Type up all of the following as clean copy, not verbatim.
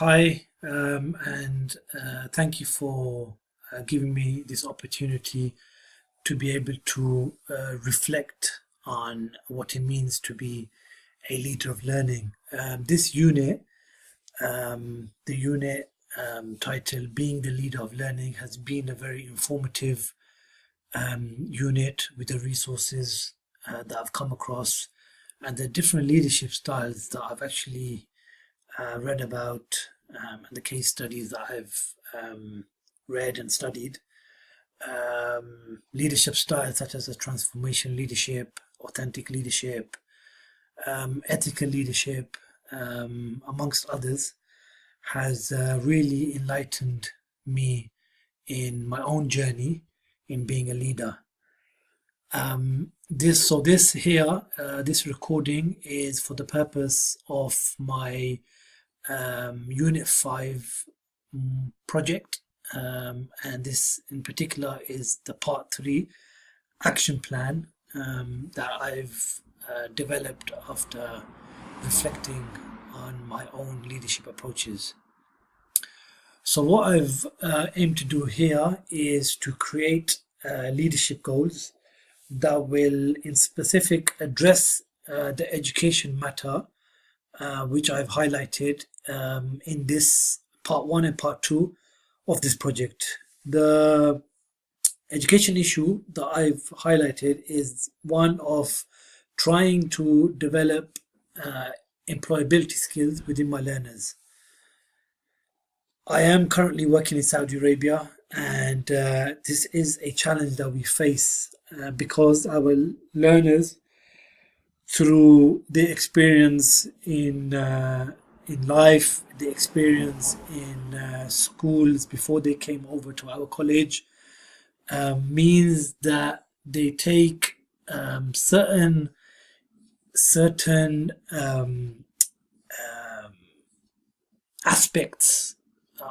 Hi, and thank you for giving me this opportunity to be able to reflect on what it means to be a leader of learning. This unit, the unit title Being the Leader of Learning, has been a very informative unit with the resources that I've come across and the different leadership styles that I've actually read about, and the case studies that I've read and studied. Leadership styles such as a transformation leadership, authentic leadership, ethical leadership, amongst others, has really enlightened me in my own journey in being a leader. This recording is for the purpose of my Unit 5 project, and this in particular is the Part 3 action plan that I've developed after reflecting on my own leadership approaches. So, what I've aimed to do here is to create leadership goals that will, in specific, address the education matter which I've highlighted in this part one and part two of this project. The education issue that I've highlighted is one of trying to develop employability skills within my learners. I am currently working in Saudi Arabia, and this is a challenge that we face because our learners, through the experience in life, the experience in schools before they came over to our college, means that they take certain aspects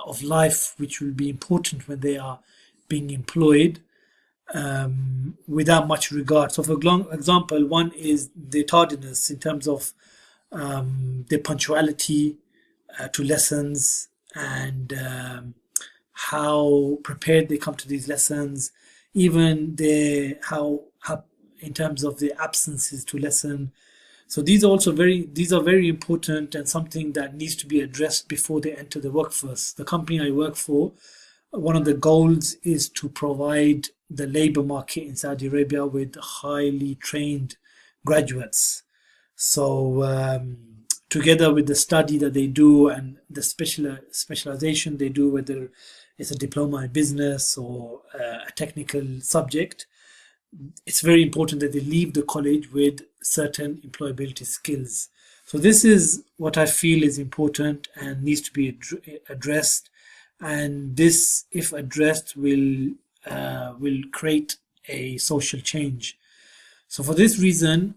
of life which will be important when they are being employed without much regard. So, for example, one is the tardiness in terms of their punctuality to lessons and how prepared they come to these lessons, even their how in terms of their absences to lesson. So these are very important and something that needs to be addressed before they enter the workforce. The company I work for, one of the goals is to provide the labor market in Saudi Arabia with highly trained graduates. So, together with the study that they do and the specialization they do, whether it's a diploma in business or a technical subject, it's very important that they leave the college with certain employability skills. So, this is what I feel is important and needs to be addressed. And this, if addressed, will create a social change. So, for this reason,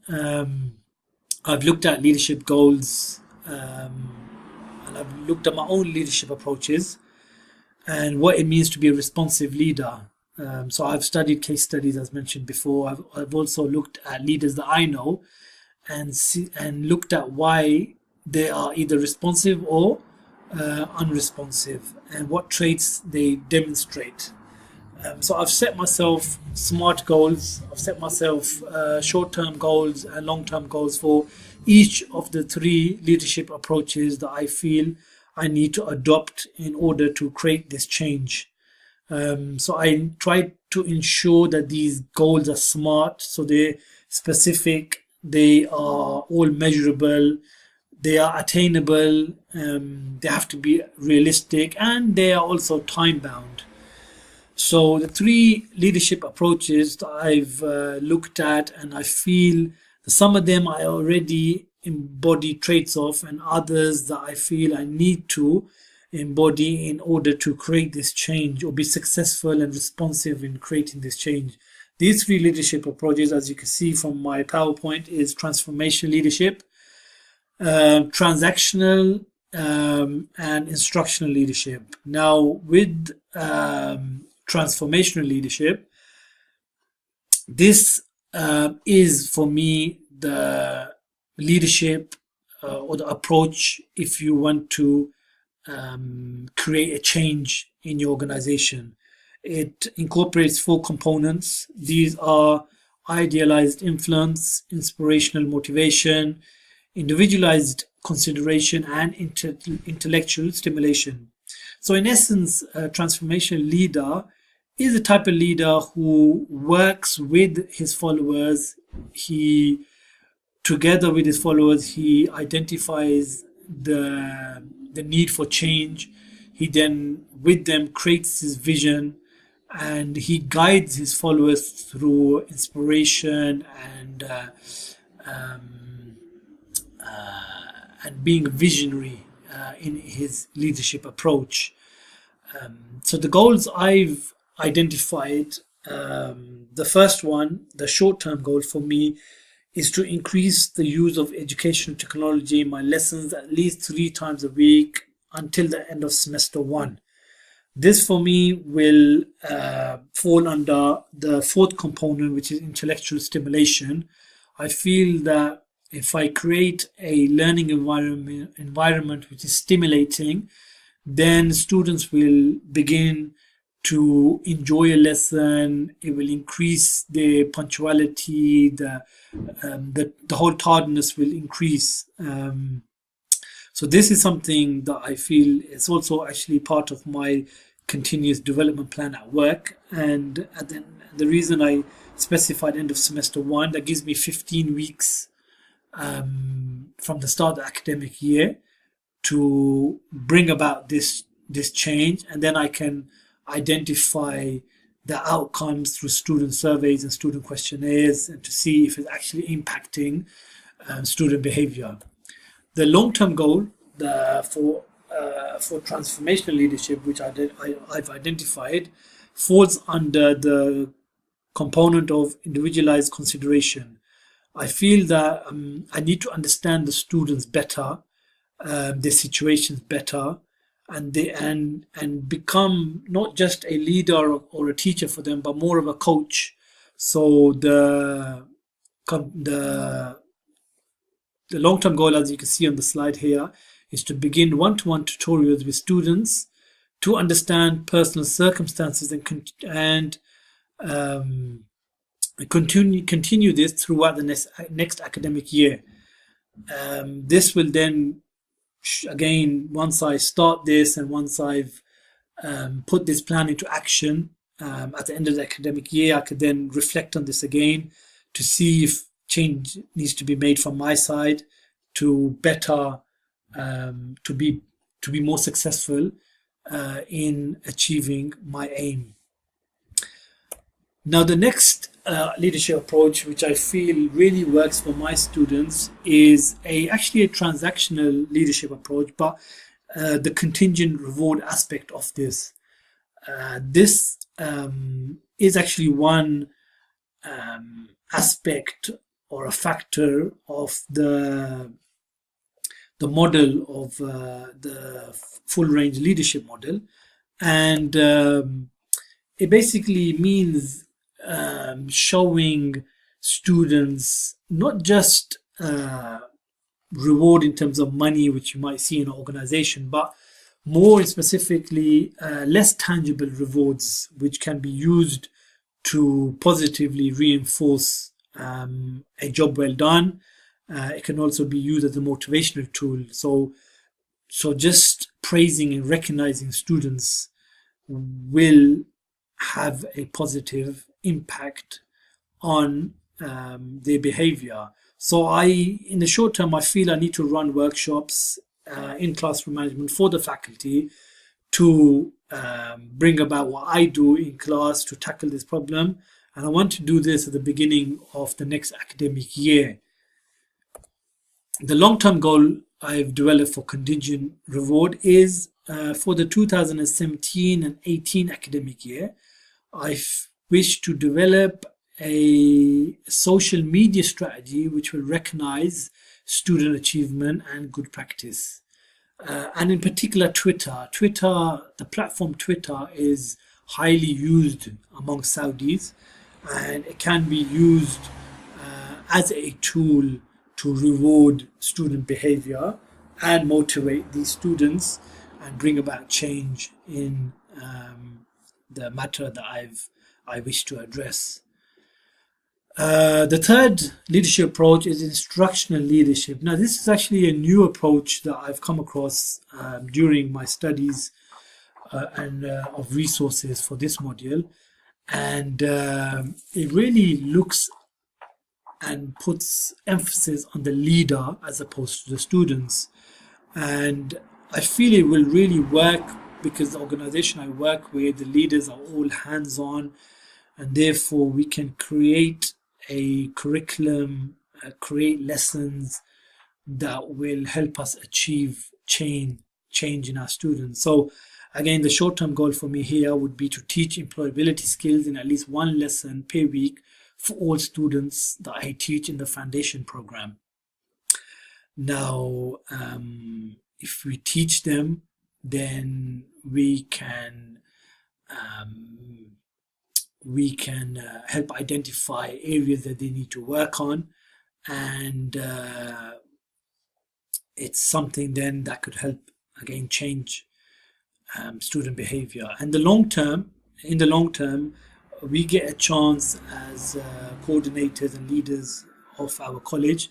I've looked at leadership goals, and I've looked at my own leadership approaches and what it means to be a responsive leader. So I've studied case studies as mentioned before. I've also looked at leaders that I know and looked at why they are either responsive or unresponsive and what traits they demonstrate. So I've set myself smart goals. I've set myself short-term goals and long-term goals for each of the three leadership approaches that I feel I need to adopt in order to create this change. So I try to ensure that these goals are smart, so they're specific, they are all measurable, they are attainable, they have to be realistic, and they are also time bound. So the three leadership approaches that I've looked at, and I feel that some of them I already embody traits of, and others that I feel I need to embody in order to create this change or be successful and responsive in creating this change. These three leadership approaches, as you can see from my PowerPoint, is transformation leadership, transactional, and instructional leadership. Now, with transformational leadership, this is for me the leadership or the approach if you want to create a change in your organization. It incorporates four components. These are idealized influence, inspirational motivation, individualized consideration, and intellectual stimulation. So, in essence, a transformational leader is a type of leader who works with his followers. He, together with his followers, he identifies the need for change. He then, with them, creates his vision, and he guides his followers through inspiration um, and being visionary in his leadership approach. So the goals I've identified, the first one, the short-term goal for me, is to increase the use of educational technology in my lessons at least 3 times a week until the end of semester one. This for me will fall under the fourth component, which is intellectual stimulation. I feel that if I create a learning environment which is stimulating, then students will begin to enjoy a lesson. It will increase their punctuality. The whole tardiness will increase. So this is something that I feel is also actually part of my continuous development plan at work. And the reason I specified end of semester one, that gives me 15 weeks from the start of the academic year to bring about this change, and then I can identify the outcomes through student surveys and student questionnaires, and to see if it's actually impacting student behavior. The long-term goal for transformational leadership, which I've identified, falls under the component of individualized consideration. I feel that I need to understand the students better, their situations better, and become not just a leader or a teacher for them, but more of a coach. So the long-term goal, as you can see on the slide here, is to begin one-to-one tutorials with students to understand personal circumstances and continue this throughout the next academic year. This will then, again, once I start this and once I've put this plan into action at the end of the academic year, I could then reflect on this again to see if change needs to be made from my side to better to be more successful in achieving my aim. Now, the next leadership approach, which I feel really works for my students, is actually a transactional leadership approach, but the contingent reward aspect of this. This is actually one aspect or a factor of the model of the full range leadership model, and it basically means showing students not just reward in terms of money, which you might see in an organization, but more specifically less tangible rewards, which can be used to positively reinforce a job well done. It can also be used as a motivational tool. So just praising and recognizing students will have a positive impact on their behavior. So in the short term, I feel I need to run workshops in classroom management for the faculty to bring about what I do in class to tackle this problem. And I want to do this at the beginning of the next academic year. The long-term goal I've developed for contingent reward is for the 2017 and 18 academic year. I wish to develop a social media strategy which will recognize student achievement and good practice. And in particular, Twitter, the platform Twitter is highly used among Saudis, and it can be used as a tool to reward student behavior and motivate these students and bring about change in the matter that I wish to address. The third leadership approach is instructional leadership. Now, this is actually a new approach that I've come across during my studies and of resources for this module. And it really looks and puts emphasis on the leader as opposed to the students. And I feel it will really work because the organization I work with, the leaders are all hands-on, and therefore we can create a curriculum, create lessons that will help us achieve change in our students. So again, the short-term goal for me here would be to teach employability skills in at least one lesson per week for all students that I teach in the foundation program. Now, if we teach them, then we can help identify areas that they need to work on, and it's something then that could help again change student behavior. And in the long term, we get a chance as coordinators and leaders of our college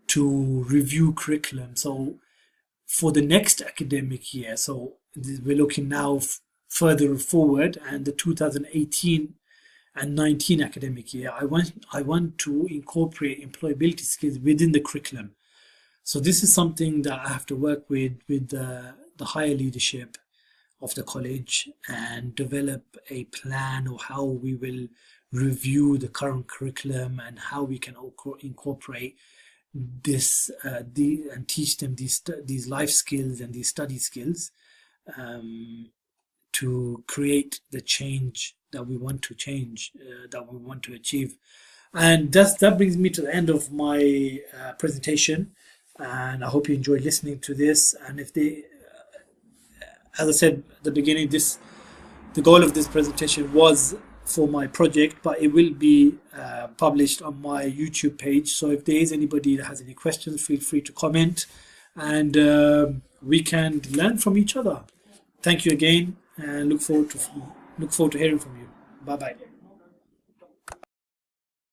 to review curriculum. So for the next academic year, so we're looking now further forward, and the 2018 and 19 academic year, I want to incorporate employability skills within the curriculum. So this is something that I have to work with the higher leadership of the college and develop a plan of how we will review the current curriculum and how we can incorporate this and teach them these life skills and these study skills to create the change that we want to achieve. And that brings me to the end of my presentation, and I hope you enjoyed listening to this. And as I said at the beginning, the goal of this presentation was for my project, but it will be published on my YouTube page. So if there is anybody that has any questions, feel free to comment, and we can learn from each other. Thank you again, and look forward to hearing from you. Bye bye.